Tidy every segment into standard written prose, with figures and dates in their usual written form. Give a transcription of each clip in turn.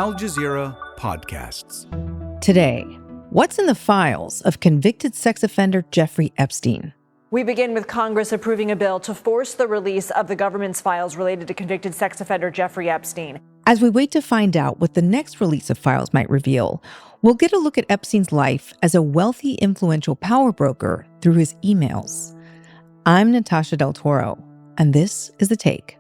Al Jazeera Podcasts. Today, what's in the files of convicted sex offender Jeffrey Epstein? We begin with Congress approving a bill to force the release of the government's files related to convicted sex offender Jeffrey Epstein. As we wait to find out what the next release of files might reveal, we'll get a look at Epstein's life as a wealthy, influential power broker through his emails. I'm Natasha del Toro, and this is The Take.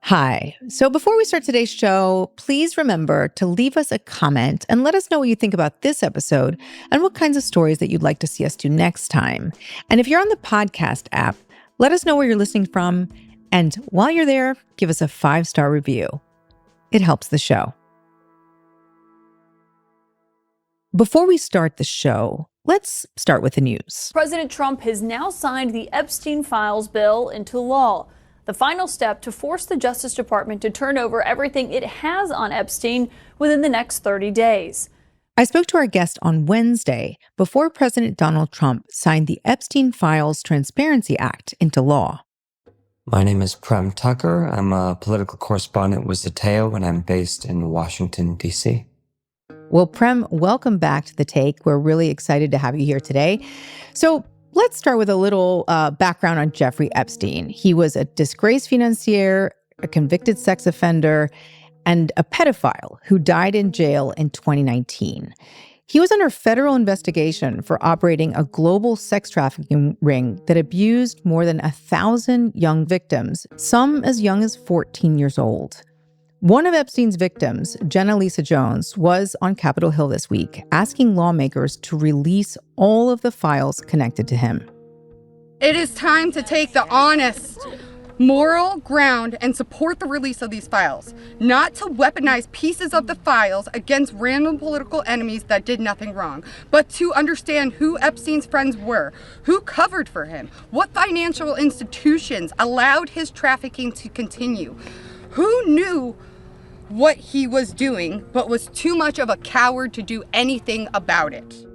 Hi. So before we start today's show, please remember to leave us a comment and let us know what you think about this episode and what kinds of stories that you'd like to see us do next time. And if you're on the podcast app, let us know where you're listening from. And while you're there, give us a 5-star review. It helps the show. Before we start the show, let's start with the news. President Trump has now signed the Epstein Files bill into law, the final step to force the Justice Department to turn over everything it has on Epstein within the next 30 days. I spoke to our guest on Wednesday before President Donald Trump signed the Epstein Files Transparency Act into law. My name is Prem Thakker. I'm a political correspondent with Zeteo, and I'm based in Washington, D.C. Well, Prem, welcome back to The Take. We're really excited to have you here today. So let's start with a little background on Jeffrey Epstein. He was a disgraced financier, a convicted sex offender, and a pedophile who died in jail in 2019. He was under federal investigation for operating a global sex trafficking ring that abused more than 1,000 young victims, some as young as 14 years old. One of Epstein's victims, Jenna Lisa Jones, was on Capitol Hill this week asking lawmakers to release all of the files connected to him. It is time to take the honest, moral ground and support the release of these files, not to weaponize pieces of the files against random political enemies that did nothing wrong, but to understand who Epstein's friends were, who covered for him, what financial institutions allowed his trafficking to continue, who knew what he was doing, but was too much of a coward to do anything about it.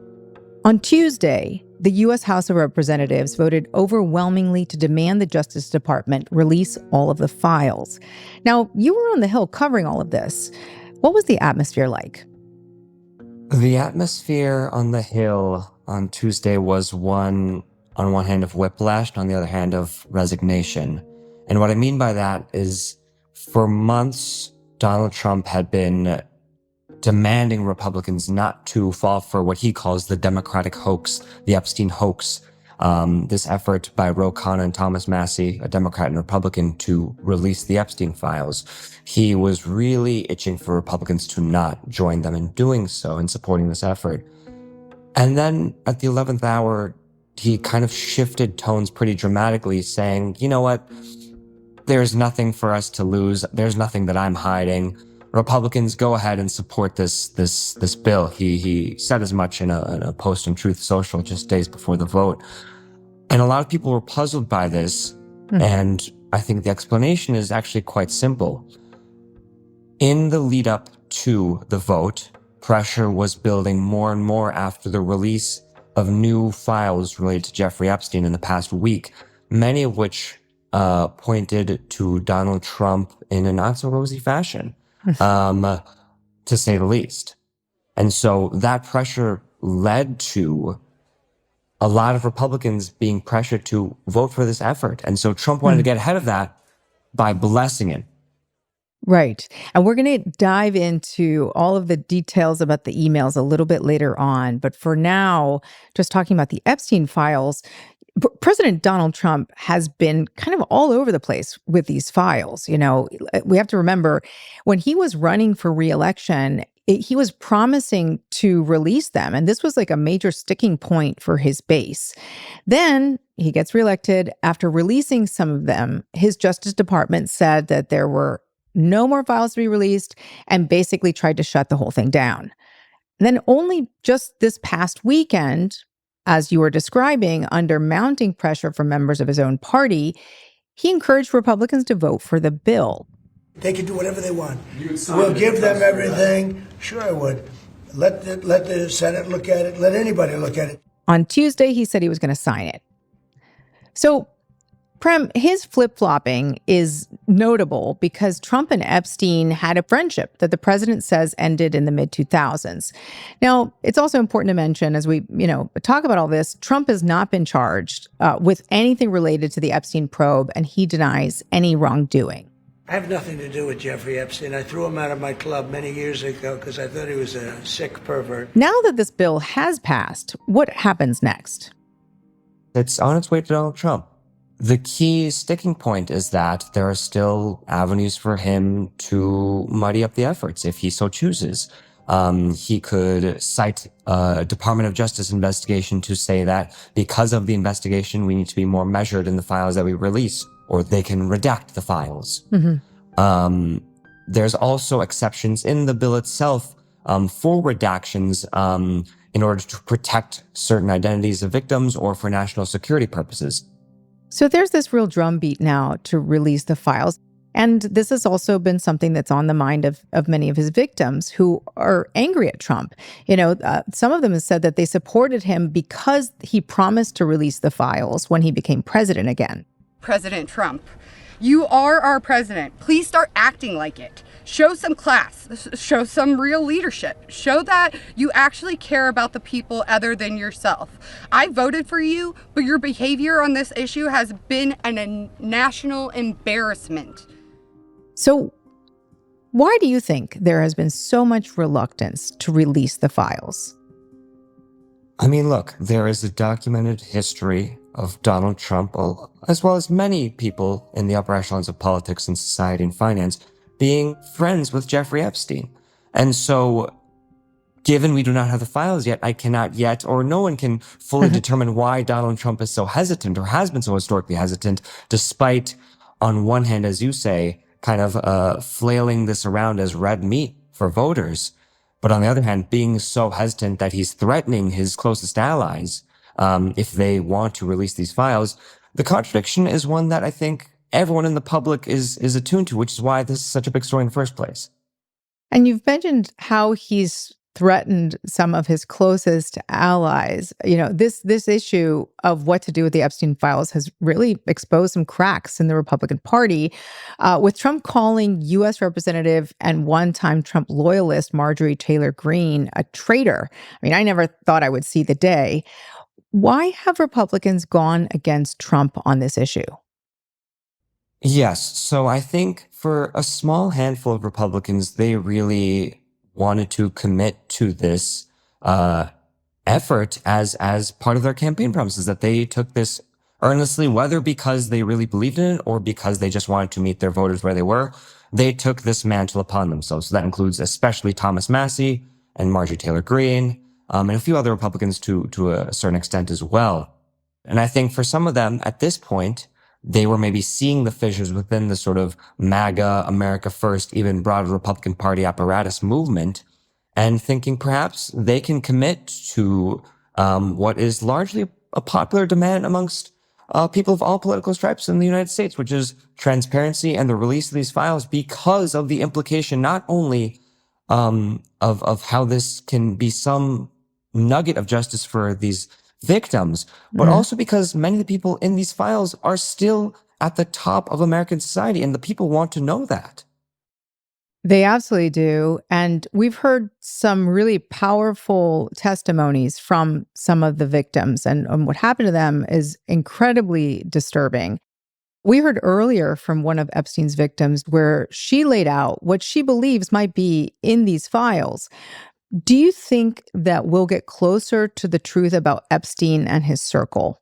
On Tuesday, the U.S. House of Representatives voted overwhelmingly to demand the Justice Department release all of the files. Now, you were on the Hill covering all of this. What was the atmosphere like? The atmosphere on the Hill on Tuesday was on one hand of whiplash, and on the other hand of resignation. And what I mean by that is, for months, Donald Trump had been demanding Republicans not to fall for what he calls the Democratic hoax, the Epstein hoax, this effort by Ro Khanna and Thomas Massie, a Democrat and Republican, to release the Epstein files. He was really itching for Republicans to not join them in doing so, in supporting this effort. And then at the 11th hour, he kind of shifted tones pretty dramatically, saying, you know what? There's nothing for us to lose. There's nothing that I'm hiding. Republicans, go ahead and support this bill. He said as much in a post on Truth Social just days before the vote. And a lot of people were puzzled by this. And I think the explanation is actually quite simple. In the lead up to the vote, pressure was building more and more after the release of new files related to Jeffrey Epstein in the past week, many of which pointed to Donald Trump in a not so rosy fashion, to say the least. And so that pressure led to a lot of Republicans being pressured to vote for this effort. And so Trump wanted to get ahead of that by blessing it. Right. And we're going to dive into all of the details about the emails a little bit later on. But for now, just talking about the Epstein files, President Donald Trump has been kind of all over the place with these files. You know, we have to remember when he was running for re-election, he was promising to release them. And this was like a major sticking point for his base. Then he gets reelected. After releasing some of them, his Justice Department said that there were no more files to be released and basically tried to shut the whole thing down. And then only just this past weekend, as you were describing, under mounting pressure from members of his own party, he encouraged Republicans to vote for the bill. They can do whatever they want. We'll give them everything. Sure, I would. Let the Senate look at it. Let anybody look at it. On Tuesday, he said he was going to sign it. So Prem, his flip-flopping is notable because Trump and Epstein had a friendship that the president says ended in the mid-2000s. Now, it's also important to mention, as we, talk about all this, Trump has not been charged with anything related to the Epstein probe, and he denies any wrongdoing. I have nothing to do with Jeffrey Epstein. I threw him out of my club many years ago because I thought he was a sick pervert. Now that this bill has passed, what happens next? It's on its way to Donald Trump. The key sticking point is that there are still avenues for him to muddy up the efforts if he so chooses. He could cite a Department of Justice investigation to say that because of the investigation, we need to be more measured in the files that we release, or they can redact the files. Mm-hmm. There's also exceptions in the bill itself for redactions in order to protect certain identities of victims or for national security purposes. So there's this real drumbeat now to release the files. And this has also been something that's on the mind of many of his victims who are angry at Trump. Some of them have said that they supported him because he promised to release the files when he became president again. President Trump, you are our president. Please start acting like it. Show some class, show some real leadership, show that you actually care about the people other than yourself. I voted for you, but your behavior on this issue has been a national embarrassment. So why do you think there has been so much reluctance to release the files? I mean, look, there is a documented history of Donald Trump, as well as many people in the upper echelons of politics and society and finance, being friends with Jeffrey Epstein. And so, given we do not have the files yet, I cannot yet, or no one can fully determine why Donald Trump is so hesitant or has been so historically hesitant, despite, on one hand, as you say, kind of flailing this around as red meat for voters. But on the other hand, being so hesitant that he's threatening his closest allies if they want to release these files. The contradiction is one that I think everyone in the public is attuned to, which is why this is such a big story in the first place. And you've mentioned how he's threatened some of his closest allies. This issue of what to do with the Epstein files has really exposed some cracks in the Republican Party, with Trump calling U.S. Representative and one-time Trump loyalist Marjorie Taylor Greene a traitor. I mean, I never thought I would see the day. Why have Republicans gone against Trump on this issue? Yes. So I think for a small handful of Republicans, they really wanted to commit to this effort as part of their campaign promises, that they took this earnestly, whether because they really believed in it or because they just wanted to meet their voters where they were. They took this mantle upon themselves. So that includes especially Thomas Massie and Marjorie Taylor Greene, and a few other Republicans to a certain extent as well. And I think for some of them at this point, they were maybe seeing the fissures within the sort of MAGA, America First, even broader Republican Party apparatus movement, and thinking perhaps they can commit to what is largely a popular demand amongst people of all political stripes in the United States, which is transparency and the release of these files, because of the implication not only of how this can be some nugget of justice for these victims, but also because many of the people in these files are still at the top of American society, and the people want to know that. They absolutely do. And we've heard some really powerful testimonies from some of the victims, and what happened to them is incredibly disturbing. We heard earlier from one of Epstein's victims where she laid out what she believes might be in these files. Do you think that we'll get closer to the truth about Epstein and his circle?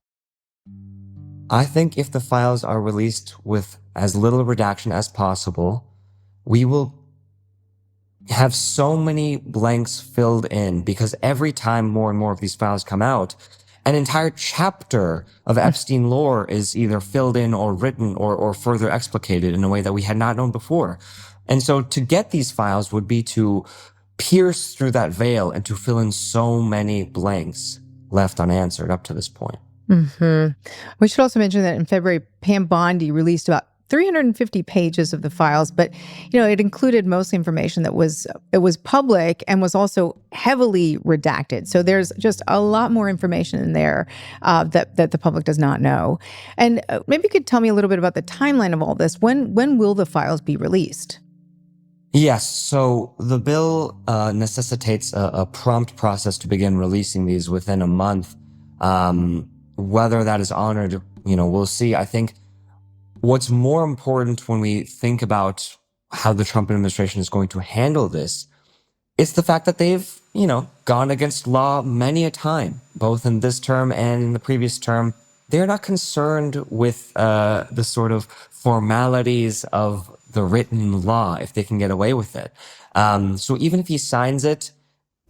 I think if the files are released with as little redaction as possible, we will have so many blanks filled in, because every time more and more of these files come out, an entire chapter of Epstein lore is either filled in or written or further explicated in a way that we had not known before. And so to get these files would be to pierce through that veil and to fill in so many blanks left unanswered up to this point. We should also mention that in February, Pam Bondi released about 350 pages of the files, but it included mostly information that was public and was also heavily redacted. So there's just a lot more information in there that the public does not know. And maybe you could tell me a little bit about the timeline of all this. When will the files be released? Yes, so the bill necessitates a prompt process to begin releasing these within a month. Whether that is honored, we'll see. I think what's more important when we think about how the Trump administration is going to handle this, it's the fact that they've, gone against law many a time, both in this term and in the previous term. They're not concerned with the sort of formalities of the written law if they can get away with it. So even if he signs it,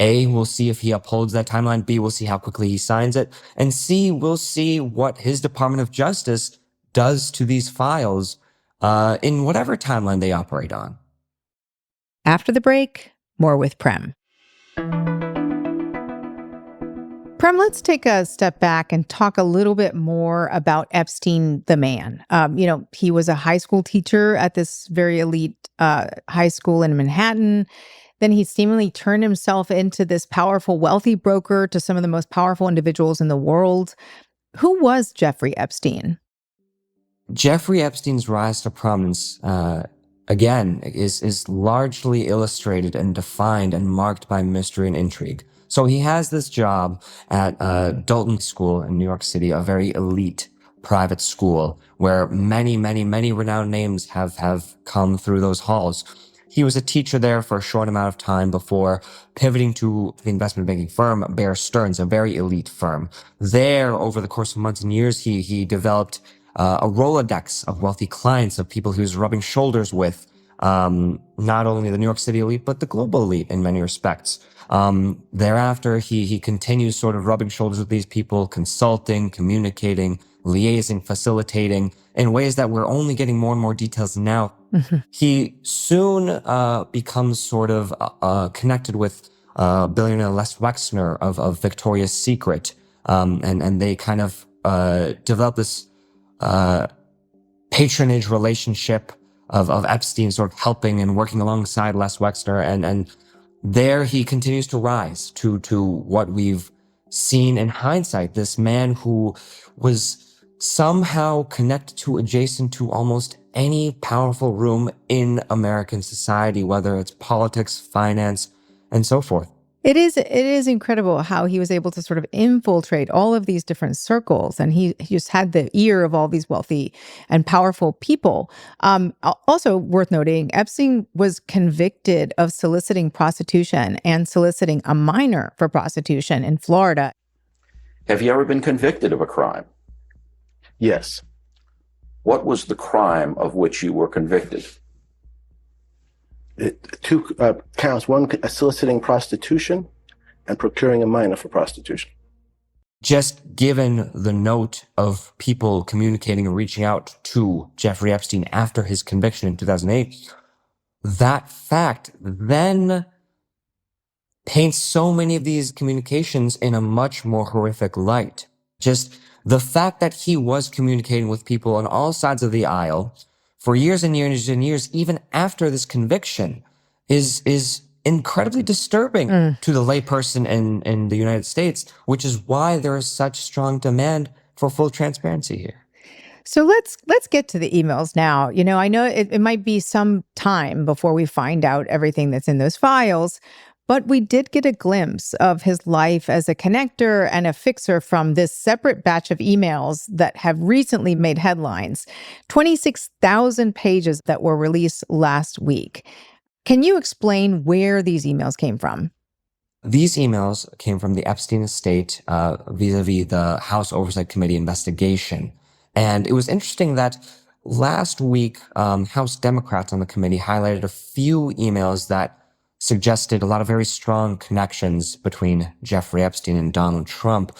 A, we'll see if he upholds that timeline. B, we'll see how quickly he signs it. And C, we'll see what his Department of Justice does to these files in whatever timeline they operate on. After the break, more with Prem. Prem, let's take a step back and talk a little bit more about Epstein, the man. He was a high school teacher at this very elite high school in Manhattan. Then he seemingly turned himself into this powerful, wealthy broker to some of the most powerful individuals in the world. Who was Jeffrey Epstein? Jeffrey Epstein's rise to prominence, again, is largely illustrated and defined and marked by mystery and intrigue. So he has this job at Dalton School in New York City, a very elite private school where many, many, many renowned names have come through those halls. He was a teacher there for a short amount of time before pivoting to the investment banking firm Bear Stearns, a very elite firm. There, over the course of months and years, he developed a Rolodex of wealthy clients, of people he was rubbing shoulders with, not only the New York City elite, but the global elite in many respects. Thereafter, he continues sort of rubbing shoulders with these people, consulting, communicating, liaising, facilitating in ways that we're only getting more and more details now. Mm-hmm. He soon becomes sort of connected with billionaire Les Wexner of Victoria's Secret, and they kind of develop this patronage relationship of Epstein sort of helping and working alongside Les Wexner, and there he continues to rise to what we've seen in hindsight, this man who was somehow connected to, adjacent to almost any powerful room in American society, whether it's politics, finance, and so forth. It is incredible how he was able to sort of infiltrate all of these different circles, and he just had the ear of all these wealthy and powerful people. Also worth noting, Epstein was convicted of soliciting prostitution and soliciting a minor for prostitution in Florida. Have you ever been convicted of a crime? Yes. What was the crime of which you were convicted? Two counts. One, soliciting prostitution, and procuring a minor for prostitution. Just given the note of people communicating and reaching out to Jeffrey Epstein after his conviction in 2008, that fact then paints so many of these communications in a much more horrific light. Just the fact that he was communicating with people on all sides of the aisle for years and years and years, even after this conviction, is incredibly disturbing to the layperson in the United States, which is why there is such strong demand for full transparency here. So let's get to the emails now. I know it might be some time before we find out everything that's in those files, but we did get a glimpse of his life as a connector and a fixer from this separate batch of emails that have recently made headlines. 26,000 pages that were released last week. Can you explain where these emails came from? These emails came from the Epstein estate vis-a-vis the House Oversight Committee investigation. And it was interesting that last week, House Democrats on the committee highlighted a few emails that suggested a lot of very strong connections between Jeffrey Epstein and Donald Trump,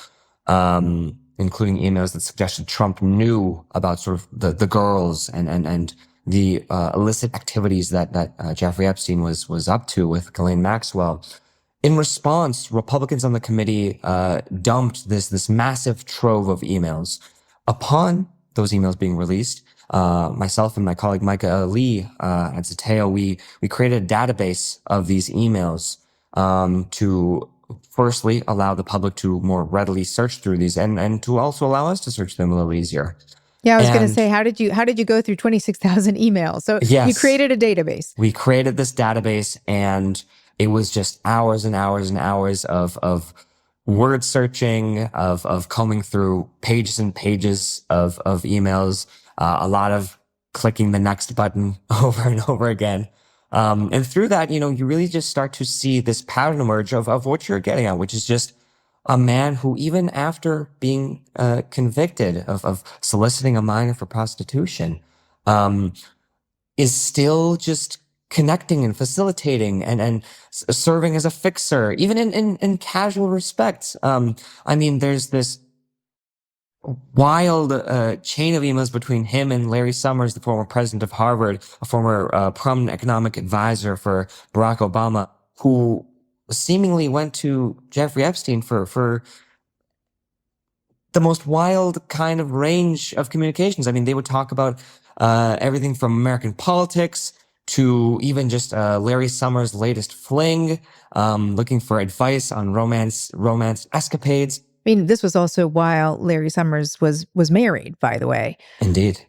including emails that suggested Trump knew about sort of the girls and the illicit activities that Jeffrey Epstein was up to with Ghislaine Maxwell. In response, Republicans on the committee dumped this massive trove of emails upon those emails being released, myself and my colleague Micah Ali at Zeteo, we created a database of these emails to firstly allow the public to more readily search through these and to also allow us to search them a little easier. Yeah, I was going to say, how did you go through 26,000 emails? So yes, you created a database. We created this database, and it was just hours and hours and hours of word searching, of combing through pages and pages of emails, a lot of clicking the next button over and over again. And through that, you really just start to see this pattern emerge of what you're getting at, which is just a man who, even after being convicted of soliciting a minor for prostitution, is still just connecting and facilitating and serving as a fixer, even in casual respects. There's this wild chain of emails between him and Larry Summers, the former president of Harvard, a former prominent economic advisor for Barack Obama, who seemingly went to Jeffrey Epstein for the most wild kind of range of communications. They would talk about everything from American politics to even just Larry Summers' latest fling, looking for advice on romance escapades. This was also while Larry Summers was married, by the way. Indeed.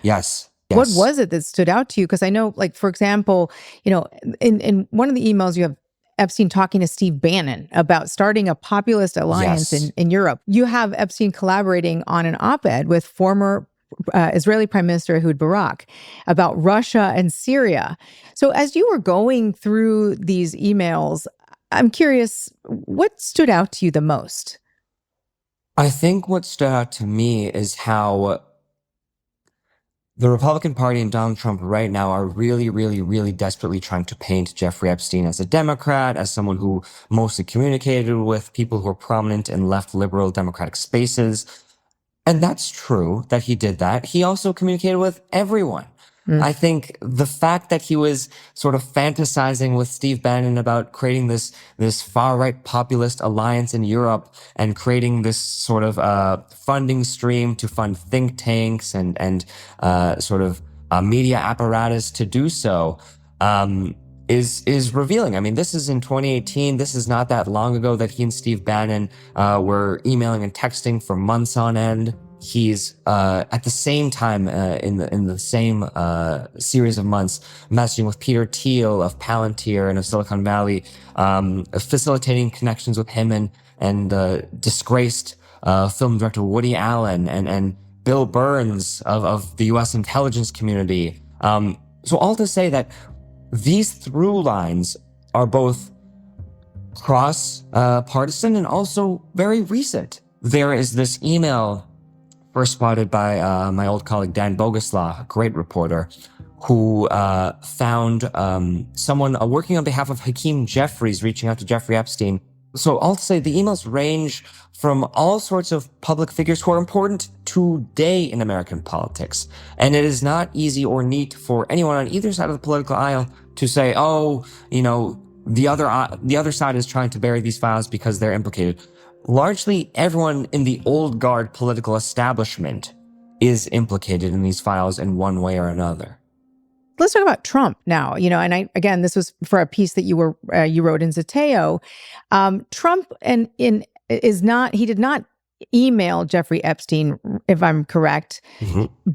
Yes. What was it that stood out to you? Because I know, for example, in one of the emails you have Epstein talking to Steve Bannon about starting a populist alliance in Europe. You have Epstein collaborating on an op-ed with former Israeli Prime Minister Ehud Barak about Russia and Syria. So as you were going through these emails, I'm curious, what stood out to you the most? I think what stood out to me is how the Republican Party and Donald Trump right now are really, really, really desperately trying to paint Jeffrey Epstein as a Democrat, as someone who mostly communicated with people who are prominent in left liberal democratic spaces. And that's true that he did that. He also communicated with everyone. I think the fact that he was sort of fantasizing with Steve Bannon about creating this far-right populist alliance in Europe and creating this sort of funding stream to fund think tanks and sort of a media apparatus to do so is revealing. This is in 2018. This is not that long ago that he and Steve Bannon were emailing and texting for months on end. He's at the same time in the same series of months messaging with Peter Thiel of Palantir and of Silicon Valley, facilitating connections with him and disgraced film director Woody Allen and Bill Burns of the U.S. intelligence community. So all to say that these through lines are both cross-partisan and also very recent. There is this email first spotted by my old colleague Dan Boguslaw, a great reporter, who found someone working on behalf of Hakeem Jeffries reaching out to Jeffrey Epstein. So all to say, the emails range from all sorts of public figures who are important today in American politics. And it is not easy or neat for anyone on either side of the political aisle to say, the other side is trying to bury these files because they're implicated. Largely everyone in the old guard political establishment is implicated in these files in one way or another. Let's talk about Trump now. And again, this was for a piece that you wrote in Zeteo. Trump he did not email Jeffrey Epstein, if I'm correct,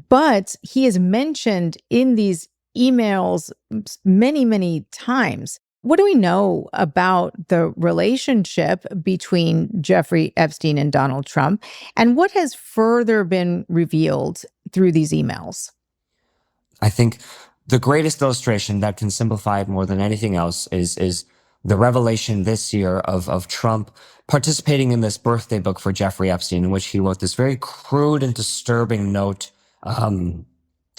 but he is mentioned in these emails many, many times. What do we know about the relationship between Jeffrey Epstein and Donald Trump? And what has further been revealed through these emails? I think the greatest illustration that can simplify it more than anything else is the revelation this year of Trump participating in this birthday book for Jeffrey Epstein, in which he wrote this very crude and disturbing note,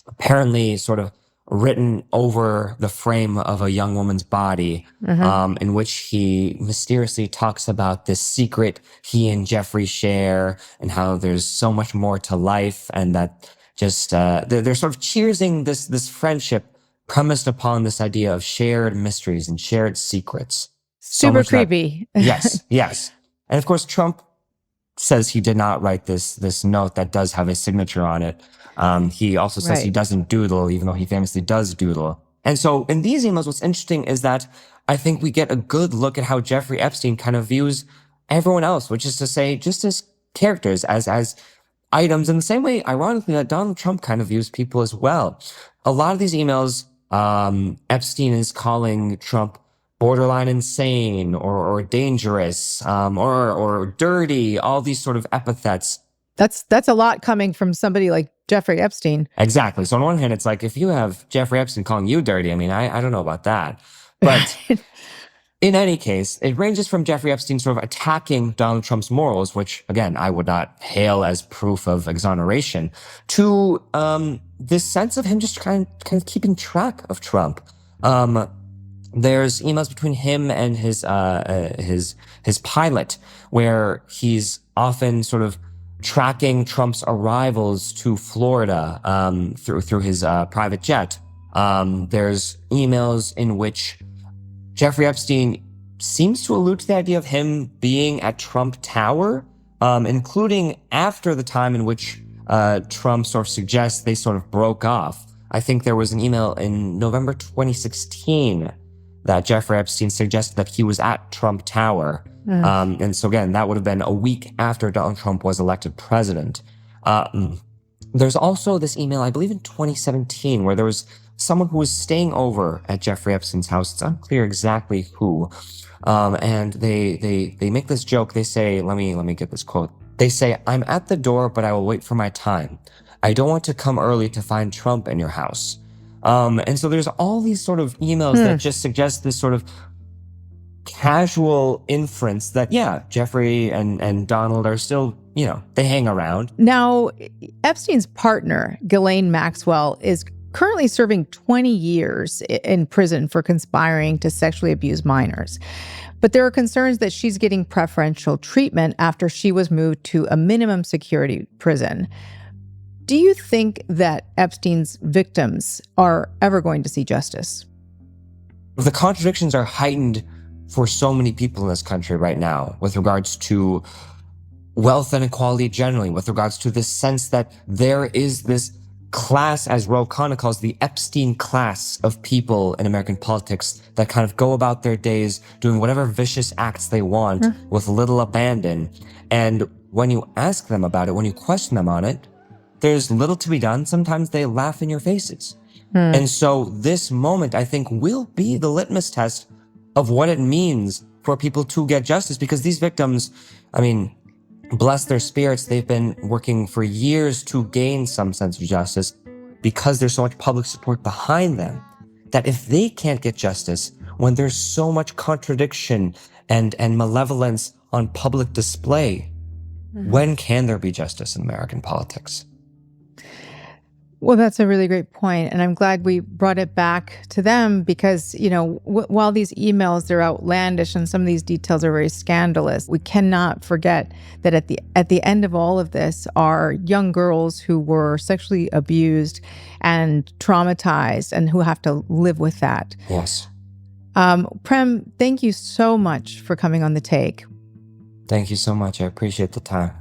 apparently sort of written over the frame of a young woman's body, in which he mysteriously talks about this secret he and Jeffrey share and how there's so much more to life, and that just they're sort of cheersing this friendship premised upon this idea of shared mysteries and shared secrets. Super creepy. Yes. And of course, Trump says he did not write this note that does have a signature on it. He also says he doesn't doodle, even though he famously does doodle. And so in these emails, what's interesting is that I think we get a good look at how Jeffrey Epstein kind of views everyone else, which is to say, just as characters, as items, in the same way, ironically, that Donald Trump kind of views people as well. A lot of these emails, Epstein is calling Trump borderline insane or dangerous, or dirty, all these sort of epithets. That's a lot coming from somebody like Jeffrey Epstein. Exactly. So on one hand, it's like, if you have Jeffrey Epstein calling you dirty, I mean, I don't know about that. But in any case, it ranges from Jeffrey Epstein sort of attacking Donald Trump's morals, which, again, I would not hail as proof of exoneration, to this sense of him just kind of keeping track of Trump. There's emails between him and his pilot, where he's often sort of tracking Trump's arrivals to Florida through his private jet. There's emails in which Jeffrey Epstein seems to allude to the idea of him being at Trump Tower, including after the time in which Trump sort of suggests they sort of broke off. I think there was an email in November 2016 that Jeffrey Epstein suggested that he was at Trump Tower. And so again, that would have been a week after Donald Trump was elected president. There's also this email, I believe in 2017, where there was someone who was staying over at Jeffrey Epstein's house. It's unclear exactly who. And they make this joke. They say, let me get this quote. They say, "I'm at the door, but I will wait for my time. I don't want to come early to find Trump in your house." And so there's all these sort of emails that just suggest this sort of casual inference that, yeah, Jeffrey and Donald are still, they hang around. Now, Epstein's partner, Ghislaine Maxwell, is currently serving 20 years in prison for conspiring to sexually abuse minors. But there are concerns that she's getting preferential treatment after she was moved to a minimum security prison. Do you think that Epstein's victims are ever going to see justice? The contradictions are heightened for so many people in this country right now with regards to wealth inequality generally, with regards to this sense that there is this class, as Ro Khanna calls the Epstein class of people in American politics that kind of go about their days doing whatever vicious acts they want with little abandon. And when you ask them about it, when you question them on it, there's little to be done. Sometimes they laugh in your faces. And so this moment, I think, will be the litmus test of what it means for people to get justice, because these victims, I mean, bless their spirits, they've been working for years to gain some sense of justice because there's so much public support behind them, that if they can't get justice when there's so much contradiction and malevolence on public display, when can there be justice in American politics? Well, that's a really great point. And I'm glad we brought it back to them because, while these emails, they're outlandish and some of these details are very scandalous, we cannot forget that at the end of all of this are young girls who were sexually abused and traumatized and who have to live with that. Yes. Prem, thank you so much for coming on The Take. Thank you so much. I appreciate the time.